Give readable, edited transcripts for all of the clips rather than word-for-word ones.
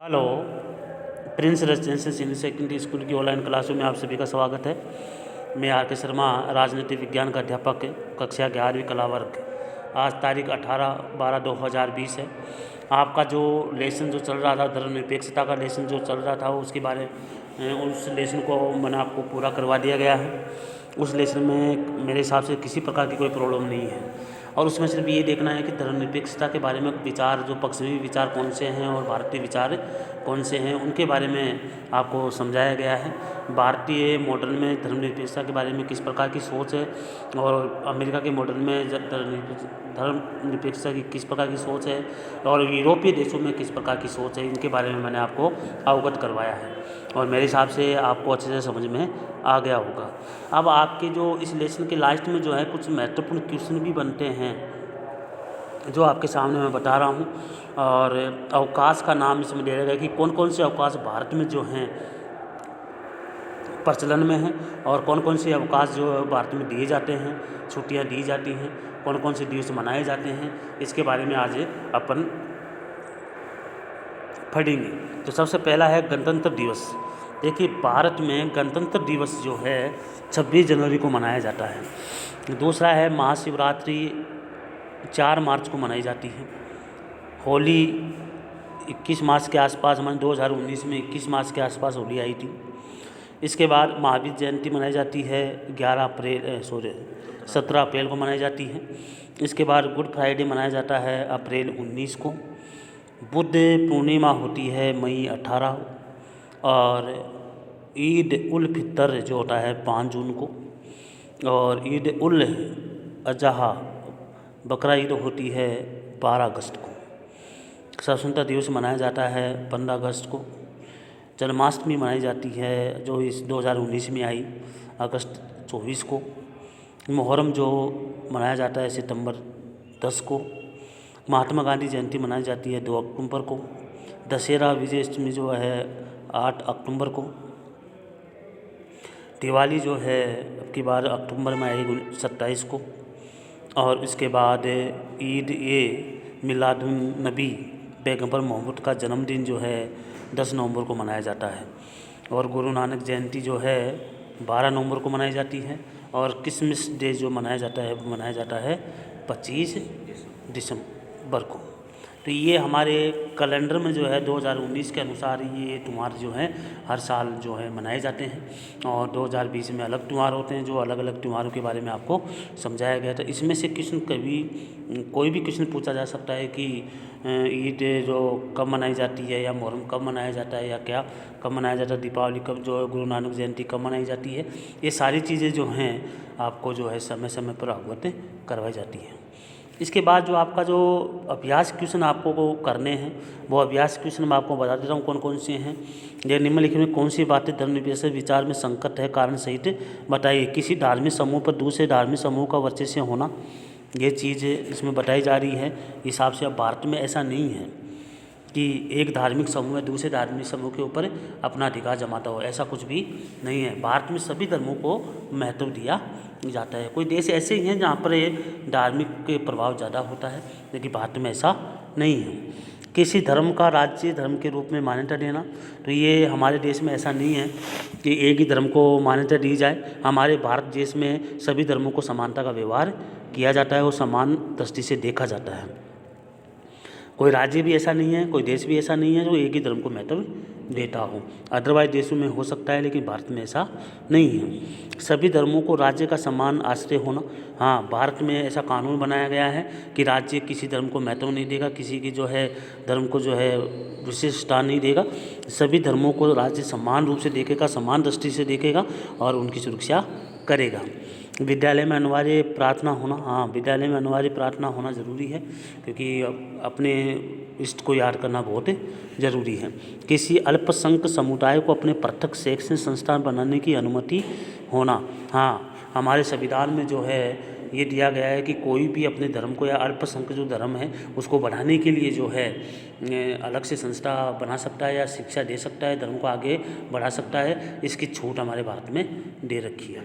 Hello. Prince residential senior secondary school की online क्लासों में आप सभी का स्वागत है। मैं आर के शर्मा, राजनीति विज्ञान का अध्यापक, कक्षा 11वीं कला वर्ग। आज तारीख 18/12/2020 है। आपका जो लेसन जो चल रहा था, धर्मनिरपेक्षता का लेसन जो चल रहा था, उसके बारे उस लेसन को मैंने आपको पूरा करवा दिया गया है। उस लेसन में मेरे हिसाब से किसी प्रकार की कोई प्रॉब्लम नहीं है, और उसमें सिर्फ ये देखना है कि धर्मनिरपेक्षता के बारे में विचार, जो पक्षवी विचार कौन से हैं और भारतीय विचार कौन से हैं, उनके बारे में आपको समझाया गया है। भारतीय मॉडल में धर्मनिरपेक्षता के बारे में किस प्रकार की सोच है, और अमेरिका के मॉडल में धर्मनिरपेक्षता की किस प्रकार की सोच है, और यूरोपीय देशों में किस प्रकार की सोच है, इनके बारे में मैंने आपको अवगत करवाया है, और मेरे हिसाब से आपको अच्छे से समझ में आ गया होगा। अब आपके जो इस लेसन के लास्ट में जो है कुछ महत्वपूर्ण क्वेश्चन भी बनते हैं, जो आपके सामने मैं बता रहा हूँ। और अवकाश का नाम इसमें दे रखा है कि कौन कौन से अवकाश भारत में जो हैं प्रचलन में हैं, और कौन कौन से अवकाश जो भारत में दिए जाते हैं, छुट्टियाँ दी जाती हैं, कौन कौन से दिवस मनाए जाते हैं, इसके बारे में आज अपन पढ़ेंगे। तो सबसे पहला है गणतंत्र दिवस। देखिए, भारत में गणतंत्र दिवस जो है 26 जनवरी को मनाया जाता है। दूसरा है महाशिवरात्रि 4 मार्च को मनाई जाती है। होली 21 मार्च के आसपास, हमारे 2019 में 21 मार्च के आसपास होली आई थी। इसके बाद महावीर जयंती मनाई जाती है 17 अप्रैल को मनाई जाती है। इसके बाद गुड फ्राइडे मनाया जाता है अप्रैल 19 को। बुद्ध पूर्णिमा होती है मई 18, और ईद उल फितर जो होता है 5 जून को, और ईद उल अजहा बकरा ईद होती है 12 अगस्त को। स्वतंत्रता दिवस मनाया जाता है 15 अगस्त को। जन्माष्टमी मनाई जाती है जो इस 2019 में आई अगस्त 24 को। मुहर्रम जो मनाया जाता है सितंबर 10 को। महात्मा गांधी जयंती मनाई जाती है 2 अक्टूबर को। दशहरा विजयदशमी जो है 8 अक्टूबर को। दिवाली जो है अब की बार अक्टूबर में आएगी 27 को। और इसके बाद ईद मिलादुन नबी पैगंबर मोहम्मद का जन्मदिन जो है 10 नवंबर को मनाया जाता है। और गुरु नानक जयंती जो है 12 नवंबर को मनाई जाती है। और क्रिसमस डे जो मनाया जाता है वो मनाया जाता है 25 दिसंबर को। तो ये हमारे कैलेंडर में जो है 2019 के अनुसार ये त्यौहार जो हैं हर साल जो है मनाए जाते हैं, और 2020 में अलग त्यौहार होते हैं, जो अलग अलग त्योहारों के बारे में आपको समझाया गया था। इसमें से कोई भी क्वेश्चन पूछा जा सकता है कि ईद जो कब मनाई जाती है, या मुहर्रम कब मनाया जाता है, या क्या कब मनाया जाता है, दीपावली कब, जो है गुरु नानक जयंती कब मनाई जाती है। ये सारी चीज़ें जो हैं आपको जो है समय समय पर अवगत करवाई जाती हैं। इसके बाद जो आपका जो अभ्यास क्वेश्चन आपको को करने हैं, वो अभ्यास क्वेश्चन मैं आपको बता देता हूँ कौन कौन से हैं। ये निम्नलिखित में कौन सी बातें धर्मनिरपेक्ष विचार में संकट है, कारण सहित बताइए। किसी धार्मिक समूह पर दूसरे धार्मिक समूह का वर्चस्व होना, ये चीज़ इसमें बताई जा रही है। हिसाब से अब भारत में ऐसा नहीं है कि एक धार्मिक समूह दूसरे धार्मिक समूह के ऊपर अपना अधिकार जमाता हो, ऐसा कुछ भी नहीं है। भारत में सभी धर्मों को महत्व दिया जाता है। कोई देश ऐसे ही हैं जहाँ पर ये धार्मिक के प्रभाव ज़्यादा होता है, लेकिन भारत में ऐसा नहीं है। किसी धर्म का राज्य धर्म के रूप में मान्यता देना, तो ये हमारे देश में ऐसा नहीं है कि एक ही धर्म को मान्यता दी जाए। हमारे भारत देश में सभी धर्मों को समानता का व्यवहार किया जाता है और समान दृष्टि से देखा जाता है। कोई राज्य भी ऐसा नहीं है, कोई देश भी ऐसा नहीं है जो एक ही धर्म को महत्व देता हो। अदरवाइज देशों में हो सकता है, लेकिन भारत में ऐसा नहीं है। सभी धर्मों को राज्य का समान आश्रय होना, हाँ, भारत में ऐसा कानून बनाया गया है कि राज्य किसी धर्म को महत्व नहीं देगा, किसी की जो है धर्म को जो है विशेष स्थान नहीं देगा। सभी धर्मों को राज्य समान रूप से देखेगा, समान दृष्टि से देखेगा और उनकी सुरक्षा करेगा। विद्यालय में अनिवार्य प्रार्थना होना, हाँ, विद्यालय में अनिवार्य प्रार्थना होना ज़रूरी है, क्योंकि अपने इष्ट को याद करना बहुत ज़रूरी है। किसी अल्पसंख्यक समुदाय को अपने पृथक शैक्षणिक संस्थान बनाने की अनुमति होना, हाँ, हमारे संविधान में जो है ये दिया गया है कि कोई भी अपने धर्म को या अल्पसंख्यक जो धर्म है उसको बढ़ाने के लिए जो है अलग से संस्था बना सकता है या शिक्षा दे सकता है, धर्म को आगे बढ़ा सकता है। इसकी छूट हमारे भारत में दे रखी है।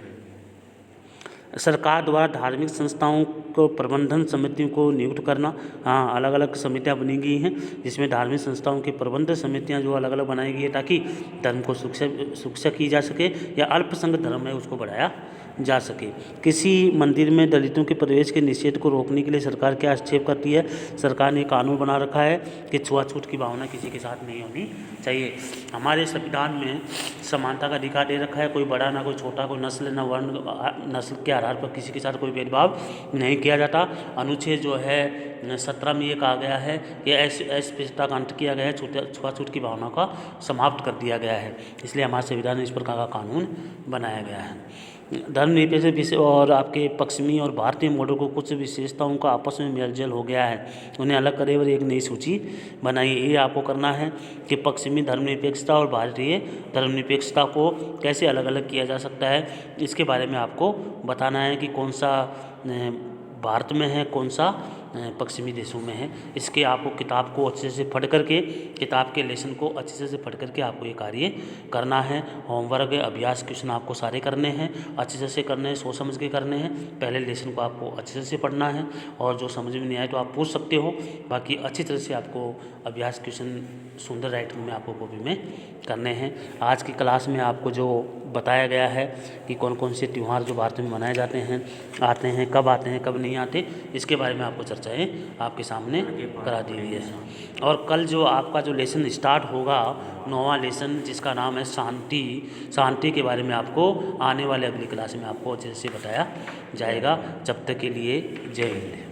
सरकार द्वारा धार्मिक संस्थाओं को प्रबंधन समितियों को नियुक्त करना। हाँ, अलग अलग समितियाँ बनी गई हैं जिसमें धार्मिक संस्थाओं की प्रबंधन समितियाँ जो अलग अलग बनाई गई है ताकि धर्म को सुरक्षा की जा सके या अल्पसंख्यक धर्म है उसको बढ़ाया जा सके। किसी मंदिर में दलितों के प्रवेश के निषेध को रोकने के लिए सरकार क्या हस्तक्षेप करती है? सरकार ने कानून बना रखा है कि छुआछूत की भावना किसी के साथ नहीं होनी चाहिए। हमारे संविधान में समानता का अधिकार दे रखा है, कोई बड़ा ना कोई छोटा, कोई नस्ल ना वर्ण, नस्ल के आधार पर किसी के साथ कोई भेदभाव नहीं किया जाता। अनुच्छेद जो है 17 में ये कहा गया है कि अस्पृश्यता का अंत किया गया है, छुआछूत की भावना का समाप्त कर दिया गया है, इसलिए हमारे संविधान में इस प्रकार का कानून बनाया गया है। धर्मनिरपेक्ष और आपके पश्चिमी और भारतीय मॉडल को कुछ विशेषताओं का आपस में मेलजोल हो गया है, उन्हें अलग करें और एक नई सूची बनाइए। ये आपको करना है कि पश्चिमी धर्मनिरपेक्षता और भारतीय धर्मनिरपेक्षता को कैसे अलग अलग किया जा सकता है, इसके बारे में आपको बताना है कि कौन सा भारत में है, कौन सा पश्चिमी देशों में है। इसके आपको किताब को अच्छे से पढ़ करके, किताब के लेसन को अच्छे से पढ़ करके आपको ये कार्य करना है। होमवर्क अभ्यास क्वेश्चन आपको सारे करने हैं, अच्छे से करने हैं, सोच समझ के करने हैं। पहले लेसन को आपको अच्छे से पढ़ना है और जो समझ में नहीं आए तो आप पूछ सकते हो, बाकी अच्छी तरह से आपको अभ्यास क्वेश्चन सुंदर राइटिंग में आपको कॉपी में करने हैं। आज की क्लास में आपको जो बताया गया है कि कौन कौन से त्यौहार जो भारत में मनाए जाते हैं, आते हैं, कब आते हैं, कब नहीं आते, इसके बारे में आपको चर्चाएं आपके सामने करा दी गई है। और कल जो आपका जो लेसन स्टार्ट होगा 9वां लेसन, जिसका नाम है शांति के बारे में आपको आने वाले अगली क्लास में आपको अच्छे से बताया जाएगा। जब तक के लिए जय हिंद।